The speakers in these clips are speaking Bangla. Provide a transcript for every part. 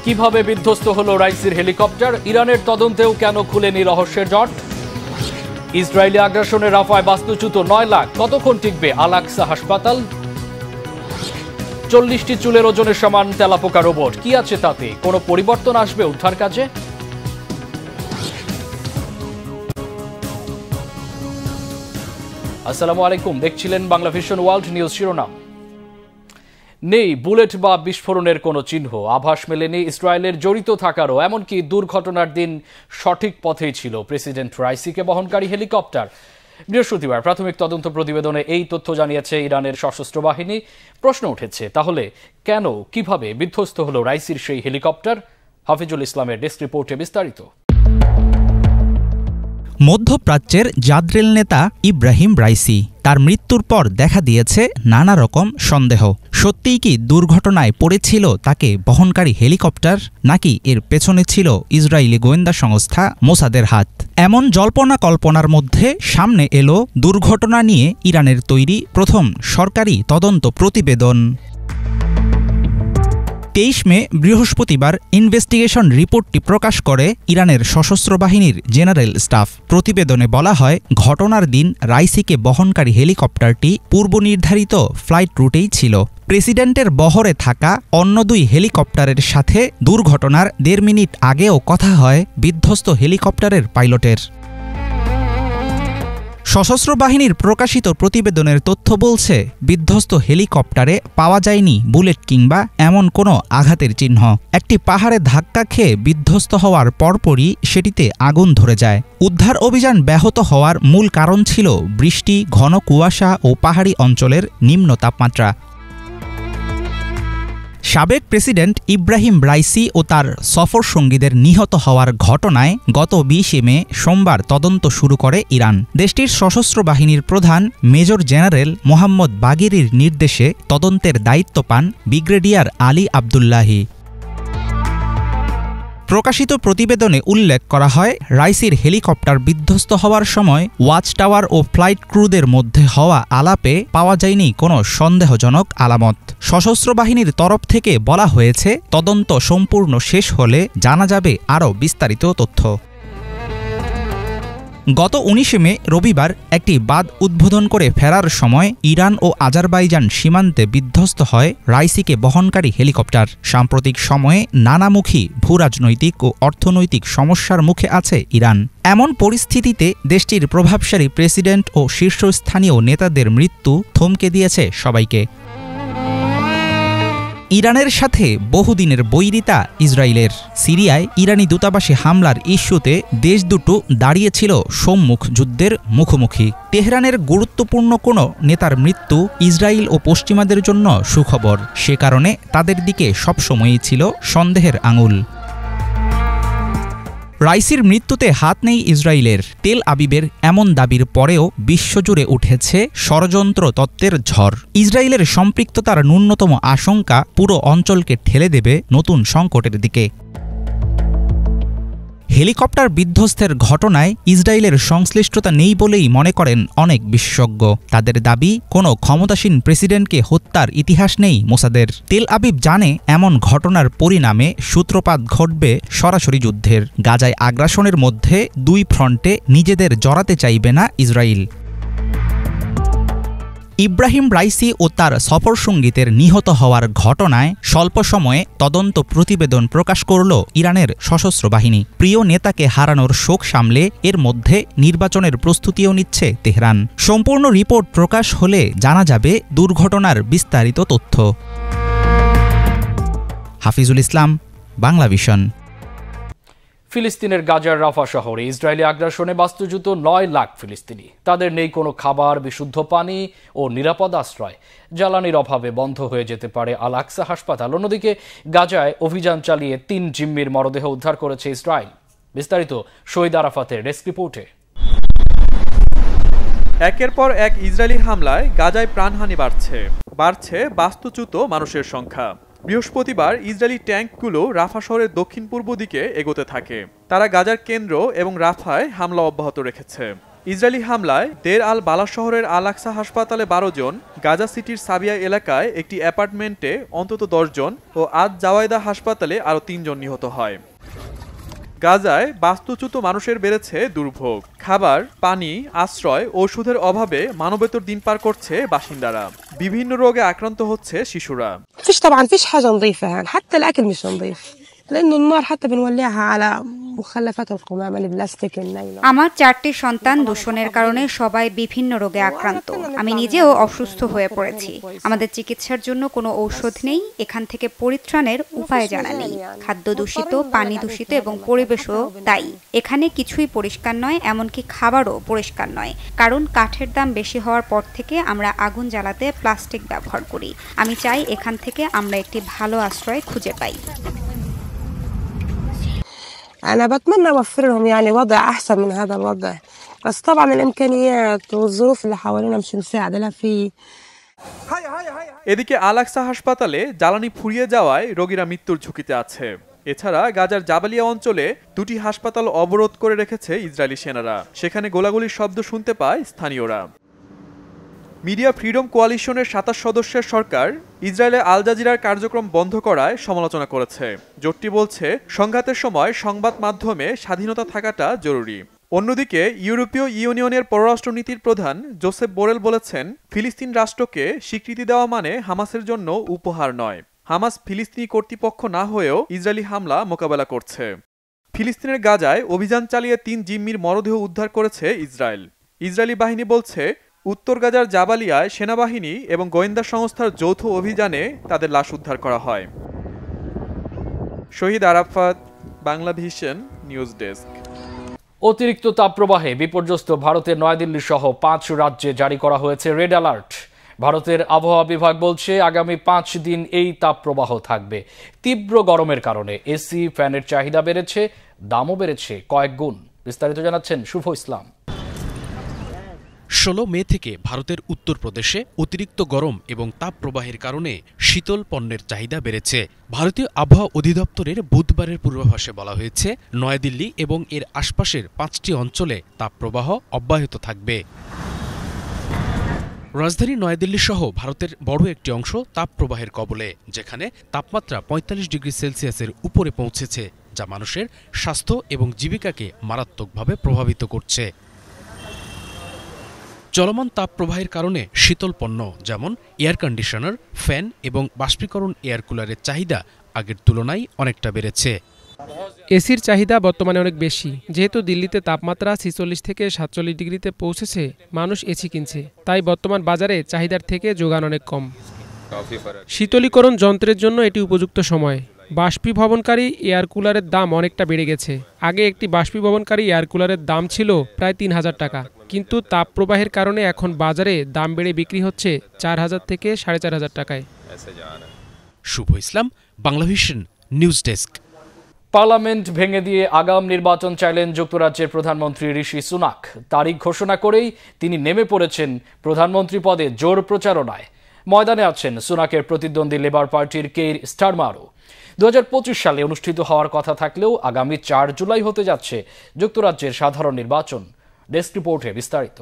কিভাবে বিধ্বস্ত হলো রাইসির হেলিকপ্টার? ইরানের তদন্তেও কেন খুলেনি রহস্যের জট? ইসরায়েলি আগ্রাসনে রাফায় বাস্তুচ্যুত 9 লাখ, কতক্ষণ টিকবে আল আকসা হাসপাতাল? 40টি চুলের ওজনের সমান তেলাপোকা রোবট, কি আছে তাতে? কোনো পরিবর্তন আসবে উদ্ধার কাজে? আসসালামু আলাইকুম, দেখছিলেন বাংলা ভিশন ওয়ার্ল্ড নিউজ। শিরোনাম: নেই বুলেট বা বিস্ফোরণের কোনো চিহ্ন, আভাস মেলেনি ইসরায়েলের জড়িত থাকারও। এমনকি দুর্ঘটনার দিন সঠিক পথেই ছিল প্রেসিডেন্ট রাইসিকে বহনকারী হেলিকপ্টার। বৃহস্পতিবার প্রাথমিক তদন্ত প্রতিবেদনে এই তথ্য জানিয়েছে ইরানের সশস্ত্র বাহিনী। প্রশ্ন উঠেছে, তাহলে কেন, কিভাবে বিধ্বস্ত হলো রাইসির সেই হেলিকপ্টার? হাফিজুল ইসলামের ডেস্ক রিপোর্টে বিস্তারিত। মধ্যপ্রাচ্যের জাদ্রেল নেতা ইব্রাহিম রাইসি, তার মৃত্যুর পর দেখা দিয়েছে নানা রকম সন্দেহ। সত্যিই কি দুর্ঘটনায় পড়েছিল তাকে বহনকারী হেলিকপ্টার, নাকি এর পেছনে ছিল ইসরায়েলি গোয়েন্দা সংস্থা মোসাদের হাত? এমন জল্পনা কল্পনার মধ্যে সামনে এলো দুর্ঘটনা নিয়ে ইরানের তৈরি প্রথম সরকারি তদন্ত প্রতিবেদন। 23 মে বৃহস্পতিবার ইনভেস্টিগেশন রিপোর্টটি প্রকাশ করে ইরানের সশস্ত্র বাহিনীর জেনারেল স্টাফ। প্রতিবেদনে বলা হয়, ঘটনার দিন রাইসিকে বহনকারী হেলিকপ্টারটি পূর্বনির্ধারিত ফ্লাইট রুটেই ছিল। প্রেসিডেন্টের বহরে থাকা অন্য 2 হেলিকপ্টারের সাথে দুর্ঘটনার 1.5 মিনিট আগেও কথা হয় বিধ্বস্ত হেলিকপ্টারের পাইলটের। সশস্ত্র বাহিনীর প্রকাশিত প্রতিবেদনের তথ্য বলছে, বিধ্বস্ত হেলিকপ্টারে পাওয়া যায়নি বুলেট কিংবা এমন কোনো আঘাতের চিহ্ন। একটি পাহাড়ে ধাক্কা খেয়ে বিধ্বস্ত হওয়ার পরপরই সেটিতে আগুন ধরে যায়। উদ্ধার অভিযান ব্যাহত হওয়ার মূল কারণ ছিল বৃষ্টি, ঘন কুয়াশা ও পাহাড়ি অঞ্চলের নিম্ন তাপমাত্রা। সাবেক প্রেসিডেন্ট ইব্রাহিম রাইসি ও তার সফর সঙ্গীদের নিহত হওয়ার ঘটনায় গত 20 মে সোমবার তদন্ত শুরু করে ইরান। দেশটির সশস্ত্র বাহিনীর প্রধান মেজর জেনারেল মোহাম্মদ বাগেরির নির্দেশে তদন্তের দায়িত্ব পান ব্রিগেডিয়ার আলী আবদুল্লাহি। প্রকাশিত প্রতিবেদনে উল্লেখ করা হয়, রাইসির হেলিকপ্টার বিধ্বস্ত হওয়ার সময় ওয়াচ টাওয়ার ও ফ্লাইট ক্রুদের মধ্যে হওয়া আলাপে পাওয়া যায়নি কোনো সন্দেহজনক আলামত। সশস্ত্র বাহিনীর তরফ থেকে বলা হয়েছে, তদন্ত সম্পূর্ণ শেষ হলে জানা যাবে আরও বিস্তারিত তথ্য। গত 19 মে রবিবার একটি বাঁধ উদ্বোধন করে ফেরার সময় ইরান ও আজারবাইজান সীমান্তে বিধ্বস্ত হয় রাইসিকে বহনকারী হেলিকপ্টার। সাম্প্রতিক সময়ে নানামুখী ভূরাজনৈতিক ও অর্থনৈতিক সমস্যার মুখে আছে ইরান। এমন পরিস্থিতিতে দেশটির প্রভাবশালী প্রেসিডেন্ট ও শীর্ষস্থানীয় নেতাদের মৃত্যু থমকে দিয়েছে সবাইকে। ইরানের সাথে বহুদিনের বৈরিতা ইসরায়েলের। সিরিয়ায় ইরানি দূতাবাসে হামলার ইস্যুতে দেশ দুটো দাঁড়িয়েছিল সম্মুখ যুদ্ধের মুখোমুখি। তেহরানের গুরুত্বপূর্ণ কোনো নেতার মৃত্যু ইসরায়েল ও পশ্চিমাদের জন্য সুখবর। সে কারণে তাদের দিকে সবসময়ই ছিল সন্দেহের আঙুল। রাইসির মৃত্যুতে হাত নেই ইসরায়েলের। তেল আবিবের এমন দাবির পরেও বিশ্বজুড়ে উঠেছে ষড়যন্ত্র তত্ত্বের ঝড়। ইসরায়েলের সম্পৃক্ততার ন্যূনতম আশঙ্কা পুরো অঞ্চলকে ঠেলে দেবে নতুন সংকটের দিকে। হেলিকপ্টার বিধ্বস্তের ঘটনায় ইসরায়েলের সংশ্লিষ্টতা নেই বলেই মনে করেন অনেক বিশেষজ্ঞ। তাদের দাবি, কোনো ক্ষমতাসীন প্রেসিডেন্টকে হত্যার ইতিহাস নেই মোসাদের। তেল আবিব জানে, এমন ঘটনার পরিণামে সূত্রপাত ঘটবে সরাসরি যুদ্ধের। গাজায় আগ্রাসনের মধ্যে 2 ফ্রন্টে নিজেদের জড়াতে চাইবে না ইসরায়েল। ইব্রাহিম রাইসি ও তার সফরসঙ্গীদের নিহত হওয়ার ঘটনায় স্বল্প সময়ে তদন্ত প্রতিবেদন প্রকাশ করল ইরানের সশস্ত্র বাহিনী। প্রিয় নেতাকে হারানোর শোক সামলে এর মধ্যে নির্বাচনের প্রস্তুতিও নিচ্ছে তেহরান। সম্পূর্ণ রিপোর্ট প্রকাশ হলে জানা যাবে দুর্ঘটনার বিস্তারিত তথ্য। হাফিজুল ইসলাম, বাংলা ভিশন। ফিলিস্তিনের গাজার রাফা শহরে ইসরায়েলি আগ্রাসনে বাস্তুচ্যুত 9 লাখ ফিলিস্তিনি। তাদের নেই কোনো খাবার, বিশুদ্ধ পানি ও নিরাপদ আশ্রয়। জ্বালানির অভাবে বন্ধ হয়ে যেতে পারে আল আকসা হাসপাতাল। অন্যদিকে গাজায় অভিযান চালিয়ে 3 জিম্মির মরদেহ উদ্ধার করেছে ইসরায়েল। বিস্তারিত শহীদ আরাফাতের ডেস্ক রিপোর্টে। একের পর এক ইসরায়েলি হামলায় গাজায় প্রাণহানি বাড়ছে বাস্তুচ্যুত মানুষের সংখ্যা। বৃহস্পতিবার ইসরায়েলি ট্যাঙ্কগুলো রাফা শহরের দক্ষিণ পূর্ব দিকে এগোতে থাকে। তারা গাজার কেন্দ্র এবং রাফায় হামলা অব্যাহত রেখেছে। ইসরায়েলি হামলায় দের আল বালা শহরের আল আকসা হাসপাতালে 12 জন, গাজা সিটির সাবিয়া এলাকায় একটি অ্যাপার্টমেন্টে অন্তত 10 জন ও আজ জাওয়াইদা হাসপাতালে আরও 3 জন নিহত হয়। গাজায় বাস্তুচ্যুত মানুষের বেড়েছে দুর্ভোগ। খাবার, পানি, আশ্রয়, ওষুধের অভাবে মানবেতর দিন পার করছে বাসিন্দারা। বিভিন্ন রোগে আক্রান্ত হচ্ছে শিশুরা। فيش طبعا فيش حاجه نظيفه يعني حتى الاكل مش نظيف لانه النار حتى بنولعها على مخلفات القمامه البلاستيك النايلون। আমার 4টি সন্তান দূষণের কারণে সবাই বিভিন্ন রোগে আক্রান্ত। আমি নিজেও অসুস্থ হয়ে পড়েছি। আমাদের চিকিৎসার জন্য কোনো ঔষধ নেই। এখান থেকে পরিত্রাণের উপায় জানা নেই। খাদ্য দূষিত, পানি দূষিত এবং পরিবেশও দায়ী। এখানে কিছুই পরিষ্কার নয়, এমনকি খাবারও পরিষ্কার নয়, কারণ কাঠের দাম বেশি হওয়ার পর থেকে আমরা আগুন জ্বালাতে প্লাস্টিক ব্যবহার করি। আমি চাই এখান থেকে আমরা একটি ভালো আশ্রয় খুঁজে পাই। أنا بتمنى أوفر لهم يعني وضع أحسن من هذا الوضع، بس طبعا الإمكانيات والظروف اللي حوالينا مش مساعدة لا فيه. এদিকে আল আকসা হাসপাতালে জ্বালানি ফুরিয়ে যাওয়ায় রোগীরা মৃত্যুর ঝুঁকিতে আছে। এছাড়া গাজার জাবালিয়া অঞ্চলে 2টি হাসপাতাল অবরোধ করে রেখেছে ইসরায়েলি সেনারা। সেখানে গোলাগুলির শব্দ শুনতে পায় স্থানীয়রা। মিডিয়া ফ্রিডম কোয়ালিশনের 27 সদস্যের সরকার ইসরায়েলে আল জাজিরার কার্যক্রম বন্ধ করায় সমালোচনা করেছে। জোটটি বলছে, সংঘাতের সময় সংবাদ মাধ্যমে স্বাধীনতা থাকাটা জরুরি। অন্যদিকে ইউরোপীয় ইউনিয়নের পররাষ্ট্রনীতির প্রধান জোসেফ বোরেল বলেছেন, ফিলিস্তিন রাষ্ট্রকে স্বীকৃতি দেওয়া মানে হামাসের জন্য উপহার নয়। হামাস ফিলিস্তিনি কর্তৃপক্ষ না হয়েও ইসরায়েলি হামলা মোকাবেলা করছে। ফিলিস্তিনের গাজায় অভিযান চালিয়ে 3 জিম্মির মরদেহ উদ্ধার করেছে ইসরায়েল। ইসরায়েলি বাহিনী বলছে, উত্তর গাজার জাবালিয়ায় সেনাবাহিনী এবং গোয়েন্দা সংস্থার যৌথ অভিযানে তাদের লাশ উদ্ধার করা হয়। Shahid Arafat, Bangla vision news desk. অতিরিক্ত তাপপ্রবাহে বিপর্যস্ত ভারতের নয়াদিল্লি সহ 5 রাজ্যে জারি করা হয়েছে রেড অ্যালার্ট। ভারতের আবহাওয়া বিভাগ বলছে, আগামী 5 দিন এই তাপপ্রবাহ থাকবে। তীব্র গরমের কারণে এসি, ফ্যানের চাহিদা বেড়েছে, দামও বেড়েছে কয়েক গুণ। বিস্তারিত জানাচ্ছেন শুভ ইসলাম। 16 মে থেকে ভারতের উত্তরপ্রদেশে অতিরিক্ত গরম এবং তাপপ্রবাহের কারণে শীতল পণ্যের চাহিদা বেড়েছে। ভারতীয় আবহাওয়া অধিদপ্তরের বুধবারের পূর্বাভাসে বলা হয়েছে, নয়াদিল্লি এবং এর আশপাশের 5টি অঞ্চলে তাপপ্রবাহ অব্যাহত থাকবে। রাজধানী নয়াদিল্লি সহ ভারতের বড় একটি অংশ তাপপ্রবাহের কবলে, যেখানে তাপমাত্রা 45 ডিগ্রি সেলসিয়াসের উপরে পৌঁছেছে, যা মানুষের স্বাস্থ্য এবং জীবিকাকে মারাত্মকভাবে প্রভাবিত করছে। চলমান তাপপ্রবাহের কারণে শীতল পণ্য যেমন এয়ার কন্ডিশনার, ফ্যান এবং বাষ্পীকরণ এয়ার কুলারের চাহিদা আগের তুলনায় অনেকটা বেড়েছে। এসির চাহিদা বর্তমানে অনেক বেশি। যেহেতু দিল্লিতে তাপমাত্রা 46 থেকে 47 ডিগ্রিতে পৌঁছেছে, মানুষ এসি কিনছে। তাই বর্তমান বাজারে চাহিদার থেকে যোগান অনেক কম। শীতলীকরণ যন্ত্রের জন্য এটি উপযুক্ত সময়। বাষ্পীভবনকারী এয়ার কুলারের দাম অনেকটা বেড়ে গেছে। আগে একটি বাষ্পীভবনকারী এয়ার কুলারের দাম ছিল প্রায় 3000 টাকা, কিন্তু তাপপ্রবাহের কারণে এখন বাজারে দাম বেড়ে বিক্রি হচ্ছে 4000 থেকে 4500 টাকায়। Shuvo Islam, Bangla vision news desk. Parliament ভেঙে দিয়ে আগাম নির্বাচন চাইলেন যুক্তরাজ্যের প্রধানমন্ত্রী ঋষি সুনাক। তারিখ ঘোষণা করেই তিনি নেমে পড়েছেন প্রধানমন্ত্রী পদে জোর প্রচারণায়। ময়দানে আছেন সুনাকের প্রতিদ্বন্দ্বী লেবার পার্টির কেইর স্টারমারও। 2025 সালে অনুষ্ঠিত হওয়ার কথা থাকলেও আগামী 4 জুলাই হতে যাচ্ছে যুক্তরাজ্যের সাধারণ নির্বাচন। ডেস্ক রিপোর্টে বিস্তারিত।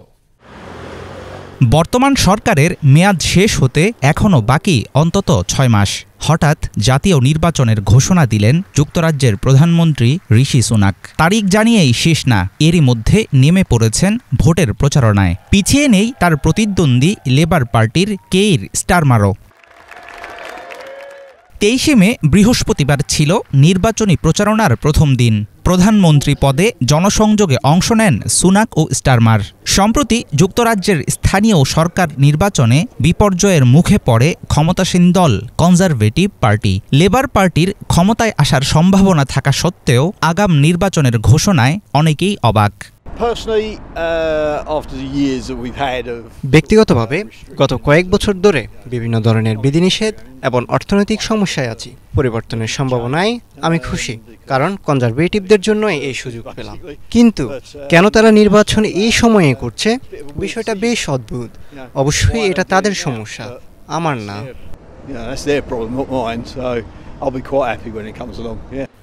বর্তমান সরকারের মেয়াদ শেষ হতে এখনও বাকি অন্তত 6 মাস। হঠাৎ জাতীয় নির্বাচনের ঘোষণা দিলেন যুক্তরাজ্যের প্রধানমন্ত্রী ঋষি সুনাক। তারিখ জানিয়েই শেষ না, এরই মধ্যে নেমে পড়েছেন ভোটের প্রচারণায়। পিছিয়ে নেই তার প্রতিদ্বন্দ্বী লেবার পার্টির কেইর স্টারমারও। 23 মে বৃহস্পতিবার ছিল নির্বাচনী প্রচারণার প্রথম দিন। প্রধানমন্ত্রী পদে জনসংযোগে অংশ নেন সুনাক ও স্টারমার। সম্প্রতি যুক্তরাজ্যের স্থানীয় সরকার নির্বাচনে বিপর্যয়ের মুখে পড়ে ক্ষমতাসীন দল কনজারভেটিভ পার্টি। লেবার পার্টির ক্ষমতায় আসার সম্ভাবনা থাকা সত্ত্বেও আগাম নির্বাচনের ঘোষণায় অনেকেই অবাক। ব্যক্তিগতভাবে গত কয়েক বছর ধরে বিভিন্ন ধরনের বিধিনিষেধ এবং অর্থনৈতিক সমস্যায় আছি। পরিবর্তনের সম্ভাবনায় আমি খুশি, কারণ কনজারভেটিভদের জন্য এই সুযোগ পেলাম। কিন্তু কেন তারা নির্বাচন এই সময়ে করছে, বিষয়টা বেশ অদ্ভুত। অবশ্যই এটা তাদের সমস্যা, আমার না।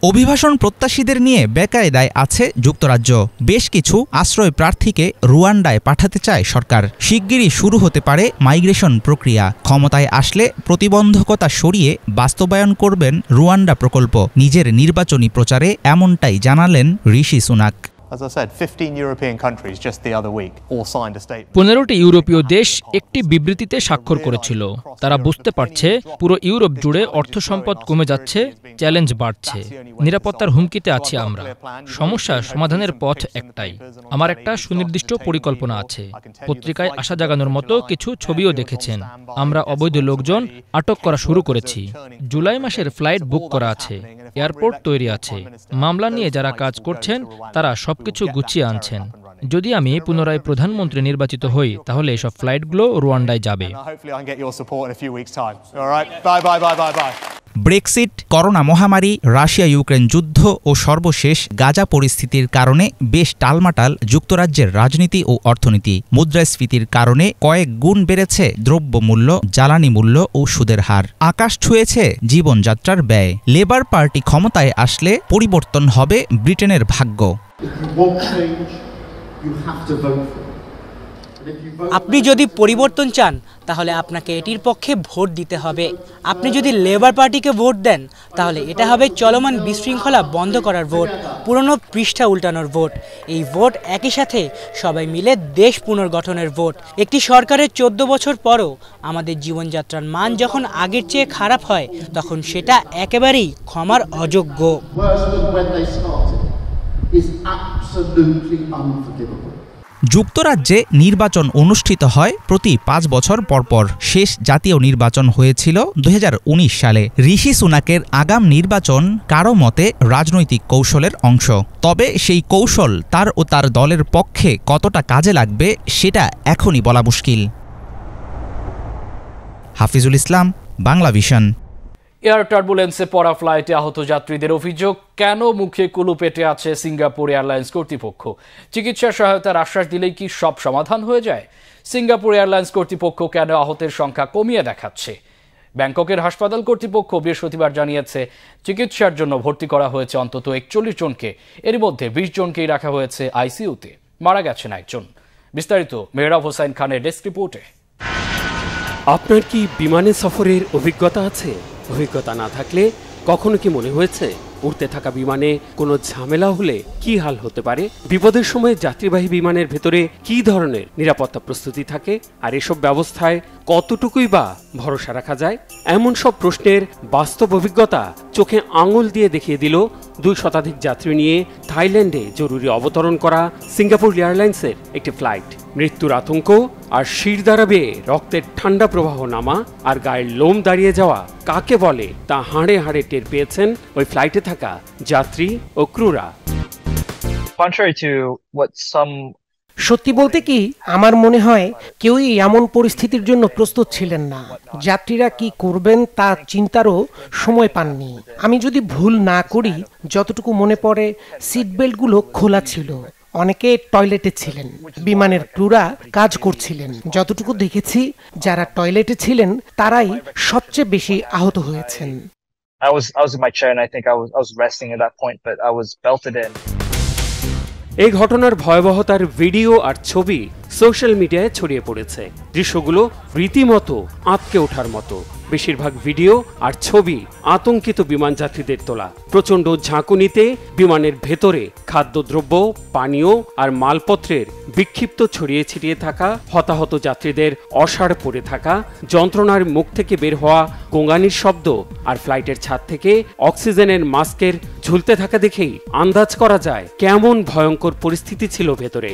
অভিবাসন প্রত্যাশীদের নিয়ে বেকায়দায় আছে যুক্তরাজ্য। বেশ কিছু আশ্রয় প্রার্থীকে রুয়ান্ডায় পাঠাতে চায় সরকার। শিগগিরই শুরু হতে পারে মাইগ্রেশন প্রক্রিয়া। ক্ষমতায় আসলে প্রতিবন্ধকতা সরিয়ে বাস্তবায়ন করবেন রুয়ান্ডা প্রকল্প। নিজের নির্বাচনী প্রচারে এমনটাই জানালেন ঋষি সুনাক। 15টি ইউরোপীয় দেশ একটি বিবৃতিতে স্বাক্ষর করেছিল। তারা বুঝতে পারছে পুরো ইউরোপ জুড়ে অর্থ সম্পদ কমে যাচ্ছে, চ্যালেঞ্জ বাড়ছে, নিরাপত্তার হুমকিতে আছি আমরা। সমস্যা সমাধানের পথ একটাই। আমার একটা সুনির্দিষ্ট পরিকল্পনা আছে। পত্রিকায় আশা জাগানোর মতো কিছু ছবিও দেখেছেন। আমরা অবৈধ লোকজন আটক করা শুরু করেছি। জুলাই মাসের ফ্লাইট বুক করা আছে, এয়ারপোর্ট তৈরি আছে। মামলা নিয়ে যারা কাজ করছেন তারা সবকিছু গুছিয়ে আনছেন। যদি আমি পুনরায় প্রধানমন্ত্রী নির্বাচিত হই তাহলে এসব ফ্লাইটগুলো রুয়ান্ডায় যাবে। ব্রেক্সিট, করোনা মহামারী, রাশিয়া ইউক্রেন যুদ্ধ ও সর্বশেষ গাজা পরিস্থিতির কারণে বেশ টালমাটাল যুক্তরাজ্যের রাজনীতি ও অর্থনীতি। মুদ্রাস্ফীতির কারণে কয়েক গুণ বেড়েছে দ্রব্যমূল্য, জ্বালানি মূল্য ও সুদের হার। আকাশ ছুঁয়েছে জীবনযাত্রার ব্যয়। লেবার পার্টি ক্ষমতায় আসলে পরিবর্তন হবে ব্রিটেনের ভাগ্য। আপনি যদি পরিবর্তন চান তাহলে আপনাকে এটির পক্ষে ভোট দিতে হবে। আপনি যদি লেবার পার্টিকে ভোট দেন তাহলে এটা হবে চলমান বিশৃঙ্খলা বন্ধ করার ভোট, পুরনো পৃষ্ঠা উল্টানোর ভোট। এই ভোট একই সাথে সবাই মিলে দেশ পুনর্গঠনের ভোট। একটি সরকারের 14 বছর পরও আমাদের জীবনযাত্রার মান যখন আগের চেয়ে খারাপ হয় তখন সেটা একেবারেই ক্ষমার অযোগ্য। যুক্তরাজ্যে নির্বাচন অনুষ্ঠিত হয় প্রতি 5 বছর পরপর। শেষ জাতীয় নির্বাচন হয়েছিল 2019 সালে। ঋষি সুনাকের আগাম নির্বাচন কারো মতে রাজনৈতিক কৌশলের অংশ। তবে সেই কৌশল তার ও তার দলের পক্ষে কতটা কাজে লাগবে সেটা এখনই বলা মুশকিল। হাফিজুল ইসলাম, বাংলা ভিশন। এয়ার টার্বুলেন্সে পড়া ফ্লাইটে আহত যাত্রীদের অভিযোগ, কেন মুখে কুলু পেটে আছে সিঙ্গাপুর এয়ারলাইন্স কর্তৃপক্ষ? চিকিৎসা সহায়তার আশ্বাস দিলেই কি সব সমাধান হয়ে যায়? সিঙ্গাপুর এয়ারলাইন্স কর্তৃপক্ষ কেন আহতের সংখ্যা কমিয়ে দেখাচ্ছে? ব্যাংককের হাসপাতাল কর্তৃপক্ষ বৃহস্পতিবার জানিয়েছে চিকিৎসার জন্য ভর্তি করা হয়েছে অন্তত 41 জনকে। এর মধ্যে 20 জনকেই রাখা হয়েছে আইসিইউতে। মারা গেছেন একজন। বিস্তারিত মেহরাব হোসাইন খানের ডেস্ক রিপোর্টে। আপনার কি বিমানে সফরের অভিজ্ঞতা আছে? অভিজ্ঞতা না থাকলে কখনো কি মনে হয়েছে উড়তে থাকা বিমানে কোনো ঝামেলা হলে কি হাল হতে পারে? বিপদের সময় যাত্রীবাহী বিমানের ভেতরে কি ধরনের নিরাপত্তা প্রস্তুতি থাকে, আর এসব ব্যবস্থায় কতটুকুই বা ভরসা রাখা যায়? এমন সব প্রশ্নের বাস্তব অভিজ্ঞতা চোখে আঙুল দিয়ে দেখিয়ে দিল 2 শতাধিক যাত্রী নিয়ে থাইল্যান্ডে জরুরি অবতরণ করা সিঙ্গাপুর এয়ারলাইন্সের একটি ফ্লাইট। মৃত্যুর আতঙ্ক আর শির দ্বারা বেয়ে রক্তের ঠান্ডা প্রবাহ নামা আর গায়ের লোম দাঁড়িয়ে যাওয়া কাকে বলে তা হাড়ে হাড়ে টের পেয়েছেন ওই ফ্লাইটে থাকা যাত্রী ও ক্রুরা। সত্যি বলতে কি, আমার মনে হয় কেউই এমন পরিস্থিতির জন্য প্রস্তুত ছিলেন না। যাত্রীরা কি করবেন তা চিন্তারও সময় পাননি। আমি যদি ভুল না করি, যতটুকু মনে পড়ে সিট বেল্টগুলো খোলা ছিল। অনেকে টয়লেটে ছিলেন, বিমানের ক্রুরা কাজ করছিলেন। যতটুকু দেখেছি, যারা টয়লেটে ছিলেন তারাই সবচেয়ে বেশি আহত হয়েছেন। I was in my chair and I think I was resting at that point, but I was belted in. এই ঘটনার ভয়াবহতার ভিডিও আর ছবি সোশ্যাল মিডিয়ায় ছড়িয়ে পড়েছে। দৃশ্যগুলো রীতিমতো আঁতকে ওঠার মতো। বেশিরভাগ ভিডিও আর ছবি আতঙ্কিত বিমান যাত্রীদের তোলা। প্রচণ্ড ঝাঁকুনিতে বিমানের ভেতরে খাদ্যদ্রব্য, পানীয় আর মালপত্রের বিক্ষিপ্ত ছড়িয়ে ছিটিয়ে থাকা, হতাহত যাত্রীদের অসাড় পড়ে থাকা, যন্ত্রণার মুখ থেকে বের হওয়া গোঙানির শব্দ আর ফ্লাইটের ছাদ থেকে অক্সিজেনের মাস্কের ঝুলতে থাকা দেখেই আন্দাজ করা যায় কেমন ভয়ঙ্কর পরিস্থিতি ছিল ভেতরে।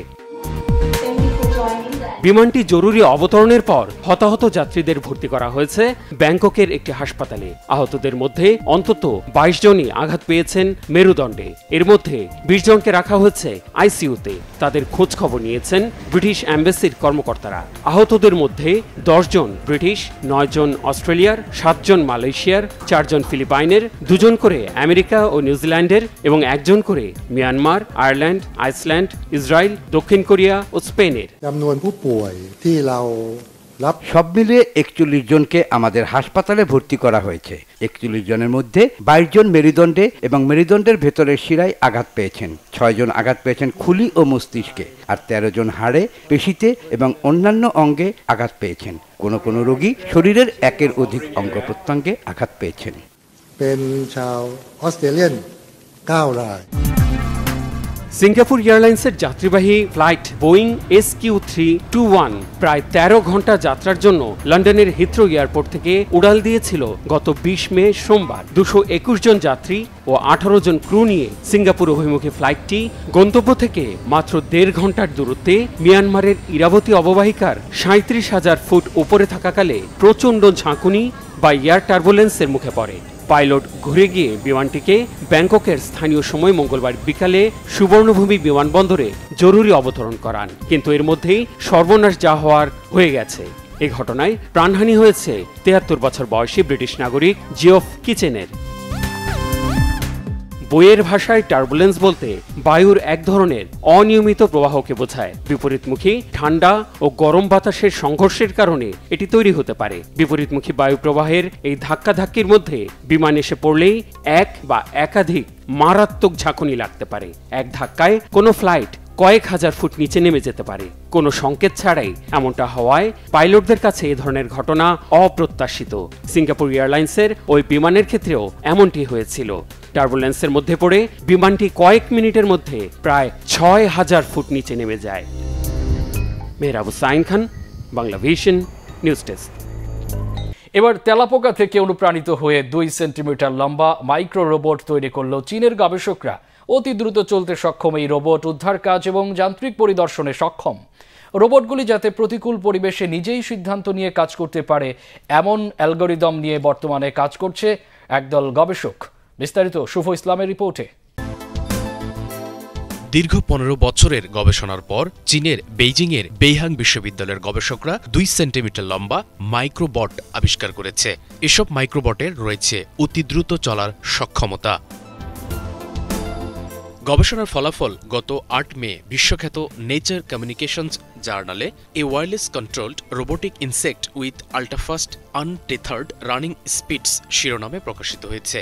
বিমানটি জরুরি অবতরণের পর হতাহত যাত্রীদের ভর্তি করা হয়েছে ব্যাংককের একটি হাসপাতালে। আহতদের মধ্যে অন্তত 22 জনই আঘাত পেয়েছেন মেরুদণ্ডে। এর মধ্যে 20 জনকে রাখা হয়েছে আইসিইউতে। তাদের খোঁজ খবর নিয়েছেন ব্রিটিশ এম্বাসির কর্মকর্তারা। আহতদের মধ্যে 10 জন ব্রিটিশ, 9 জন অস্ট্রেলিয়ার, 7 জন মালয়েশিয়ার, 4 জন ফিলিপাইনের, 2 জন করে আমেরিকা ও নিউজিল্যান্ডের এবং 1 জন করে মিয়ানমার, আয়ারল্যান্ড, আইসল্যান্ড, ইসরায়েল, দক্ষিণ কোরিয়া ও স্পেনের। จำนวนผู้ป่วยที่เรา সব মিলিয়ে 41 জনকে আমাদের হাসপাতালে ভর্তি করা হয়েছে। 41 জনের মধ্যে 22 জন মেরুদণ্ডে এবং মেরুদণ্ডের ভেতরের শিরায় আঘাত পেয়েছেন, 6 জন আঘাত পেয়েছেন খুলি ও মস্তিষ্কে, আর 13 জন হাড়ে, পেশিতে এবং অন্যান্য অঙ্গে আঘাত পেয়েছেন। কোনো রোগী শরীরের একের অধিক অঙ্গ প্রত্যঙ্গে আঘাত পেয়েছেন। সিঙ্গাপুর এয়ারলাইন্সের যাত্রীবাহী ফ্লাইট বোয়িং SQ321 প্রায় 13 ঘন্টা যাত্রার জন্য লন্ডনের হিথ্রো এয়ারপোর্ট থেকে উড়াল দিয়েছিল গত 20 মে সোমবার। 221 জন যাত্রী ও 18 জন ক্রু নিয়ে সিঙ্গাপুর অভিমুখী ফ্লাইটটি গন্তব্য থেকে মাত্র 1.5 ঘন্টার দূরত্বে মিয়ানমারের ইরাবতী অববাহিকার 37,000 ফুট উপরে থাকাকালে প্রচণ্ড ঝাঁকুনি বা এয়ার টার্বুলেন্সের মুখে পড়ে। পাইলট ঘুরে গিয়ে বিমানটিকে ব্যাংককের স্থানীয় সময় মঙ্গলবার বিকালে সুবর্ণভূমি বিমানবন্দরে জরুরি অবতরণ করান, কিন্তু এর মধ্যেই সর্বনাশ যা হওয়ার হয়ে গেছে। এ ঘটনায় প্রাণহানি হয়েছে 73 বছর বয়সী ব্রিটিশ নাগরিক জিওফ কিচেনের। বইয়ের ভাষায় টার্বুলেন্স বলতে বায়ুর এক ধরনের অনিয়মিত প্রবাহকে বোঝায়। বিপরীতমুখী ঠান্ডা ও গরম বাতাসের সংঘর্ষের কারণে এটি তৈরি হতে পারে। বিপরীতমুখী বায়ু প্রবাহের এই ধাক্কাধাক্কির মধ্যে বিমান এসে পড়লেই এক বা একাধিক মারাত্মক ঝাঁকুনি লাগতে পারে। এক ধাক্কায় কোনো ফ্লাইট কয়েক হাজার ফুট নিচে নেমে যেতে পারে। কোনো সংকেত ছাড়াই এমনটা হওয়ায় পাইলটদের কাছে এ ধরনের ঘটনা অপ্রত্যাশিত। সিঙ্গাপুর এয়ারলাইন্সের ওই বিমানের ক্ষেত্রেও এমনটি হয়েছিল। টার্বুলেন্সের মধ্যে পড়ে বিমানটি কয়েক মিনিটের মধ্যে প্রায় 6000 ফুট নিচে নেমে যায়। Mehrab Hussain Khan, Bangla vision news desk. এবার তেলাপোকা থেকে অনুপ্রাণিত হয়ে 2 সেন্টিমিটার লম্বা মাইক্রো রোবট তৈরি করল চীনের গবেষকরা। অতি দ্রুত চলতে সক্ষম এই রোবট উদ্ধার কাজ এবং যান্ত্রিক পরিদর্শনে সক্ষম। রোবটগুলি যাতে প্রতিকূল পরিবেশে নিজেই সিদ্ধান্ত নিয়ে কাজ করতে পারে এমন অ্যালগরিদম নিয়ে বর্তমানে কাজ করছে একদল গবেষক। বিস্তারিত শুভ ইসলামের রিপোর্টে। দীর্ঘ 15 বছরের গবেষণার পর চীনের বেইজিংয়ের বেইহাং বিশ্ববিদ্যালয়ের গবেষকরা 2 সেন্টিমিটার লম্বা মাইক্রোবট আবিষ্কার করেছে। এসব মাইক্রোবটের রয়েছে অতি দ্রুত চলার সক্ষমতা। গবেষণার ফলাফল গত 8 মে বিশ্বখ্যাত নেচার কমিউনিকেশনস জার্নালে a wireless controlled robotic insect with ultrafast untethered running speeds শিরোনামে প্রকাশিত হয়েছে।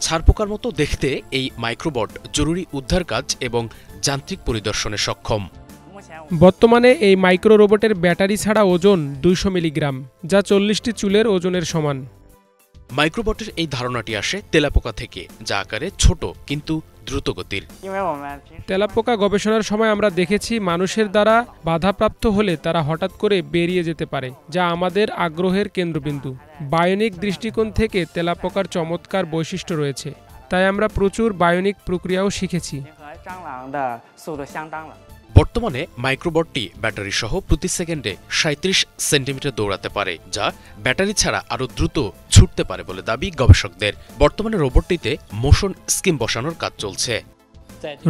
ছারপোকার মতো দেখতে এই মাইক্রোবট জরুরি উদ্ধার কাজ এবং যান্ত্রিক পরিদর্শনে সক্ষম। বর্তমানে এই মাইক্রো রোবটের ব্যাটারি ছাড়া ওজন 200 মিলিগ্রাম, যা 40টি চুলের ওজনের সমান। মাইক্রোবটের এই ধারণাটি আসে তেলাপোকা থেকে, যা আকারে ছোট কিন্তু দ্রুতগতির। তেলাপোকা গবেষণার সময় আমরা দেখেছি মানুষের দ্বারা বাধাপ্রাপ্ত হলে তারা হঠাৎ করে বেরিয়ে যেতে পারে, যা আমাদের আগ্রহের কেন্দ্রবিন্দু। বায়োনিক দৃষ্টিকোণ থেকে তেলাপোকার চমৎকার বৈশিষ্ট্য রয়েছে, তাই আমরা প্রচুর বায়োনিক প্রক্রিয়াও শিখেছি। বর্তমানে মাইক্রোবটটি ব্যাটারি সহ প্রতি সেকেন্ডে 37 সেন্টিমিটার দৌড়াতে পারে, যা ব্যাটারি ছাড়া আরও দ্রুত ছুটতে পারে বলে দাবি গবেষকদের। বর্তমানে রোবটটিতে মোশন স্কিম বসানোর কাজ চলছে।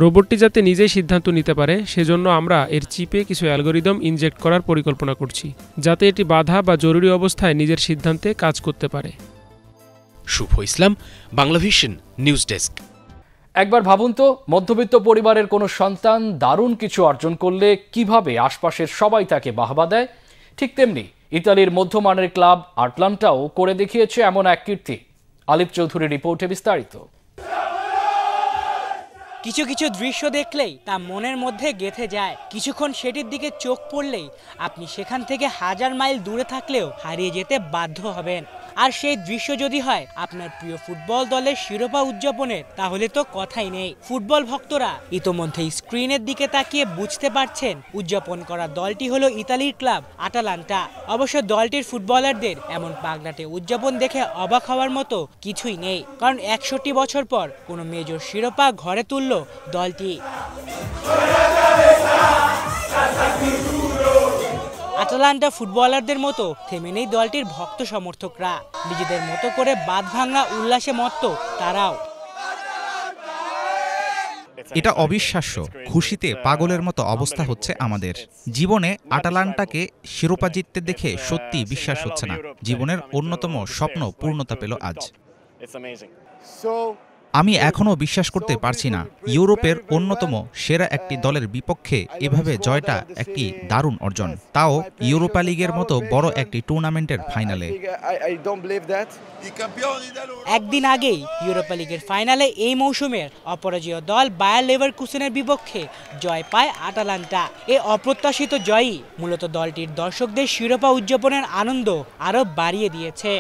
রোবটটি যাতে নিজেই সিদ্ধান্ত নিতে পারে সেজন্য আমরা এর চিপে কিছু অ্যালগরিদম ইনজেক্ট করার পরিকল্পনা করছি, যাতে এটি বাধা বা জরুরি অবস্থায় নিজের সিদ্ধান্তে কাজ করতে পারে। শুভ Islam, Bangla vision news desk. একবার ভাবুন তো, মধ্যবিত্ত পরিবারের কোনো সন্তান দারুণ কিছু অর্জন করলে কিভাবে আশপাশের সবাই তাকে বাহবা দেয়। ঠিক তেমনি ইতালির মধ্যমানের ক্লাব আটলান্টাও করে দেখিয়েছে এমন এক কীর্তি। আলিফ চৌধুরীর রিপোর্টে বিস্তারিত। কিছু কিছু দৃশ্য দেখলেই তা মনের মধ্যে গেঁথে যায়। কিছুক্ষণ সেটির দিকে চোখ পড়লেই আপনি সেখান থেকে 1000 মাইল দূরে থাকলেও হারিয়ে যেতে বাধ্য হবেন। আর সেই দৃশ্য যদি হয় আপনার প্রিয় ফুটবল দলের শিরোপা উদযাপনের, তাহলে তো কথাই নেই। ফুটবল ভক্তরা ইতোমধ্যে স্ক্রিনের দিকে তাকিয়ে বুঝতে পারছেন উদযাপন করা দলটি হলো ইতালির ক্লাব আটালান্টা। অবশ্য দলটির ফুটবলারদের এমন পাগলাটে উদযাপন দেখে অবাক হওয়ার মতো কিছুই নেই, কারণ 61 বছর পর কোনো মেজর শিরোপা ঘরে তুলল দলটি। আটালান্টা ফুটবলারদের মতো থেমে নেই দলটির ভক্ত সমর্থকরা। নিজেদের মতো করে বাঁধ ভাঙা উল্লাসে মত্ত তারাও। এটা অবিশ্বাস্য। খুশিতে পাগলের মতো অবস্থা হচ্ছে আমাদের। জীবনে আটালান্টাকে শিরোপা জিততে দেখে সত্যি বিশ্বাস হচ্ছে না। জীবনের অন্যতম স্বপ্ন পূর্ণতা পেল আজ। আমি এখনও বিশ্বাস করতে পারছি না, ইউরোপের অন্যতম সেরা একটি দলের বিপক্ষে এভাবে জয়টা একটি দারুণ অর্জন, তাও ইউরোপা লিগের মতো বড় একটি টুর্নামেন্টের ফাইনালে। একদিন আগেই ইউরোপা লিগের ফাইনালে এই মৌসুমের অপরাজেয় দল বায়ার লেভারকুসেনের বিপক্ষে জয় পায় আটালান্টা। এই অপ্রত্যাশিত জয়ই মূলত দলটির দর্শকদের শিরোপা উদযাপনের আনন্দ আরও বাড়িয়ে দিয়েছে।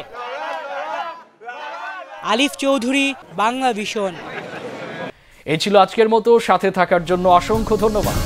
আলিফ চৌধুরী, বাংলা ভিশন। এই ছিল আজকের মতো, সাথে থাকার জন্য অসংখ্য ধন্যবাদ।